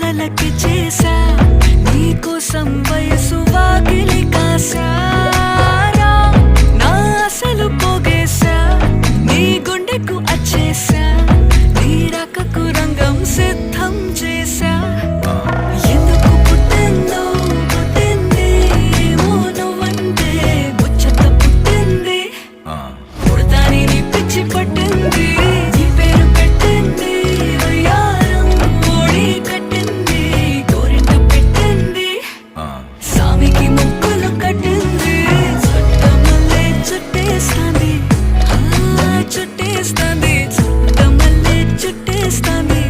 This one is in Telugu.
తలకి చేసా నీకోసం వయసు వాకిలి కాసారా నా అసలు పోగేశా నీ గుండెకు అచ్చేసా నీ రాకకు రంగం సిద్ధం చేసా ఎందుకు పుట్టిందో పుట్టింది ఏమో నువ్వంటే ముచ్చట పుట్టింది పుడతాని నీ పిచ్చి పట్టింది నీ పేరు పెట్టింది వయ్యారం ఓడి కట్టింది గోరింట పెట్టింది సామికి ముక్కులు కట్టింది చుట్టమల్లే చుట్టేస్తాంది చుట్టేస్తాంది చుట్టమల్లే చుట్టేస్తాంది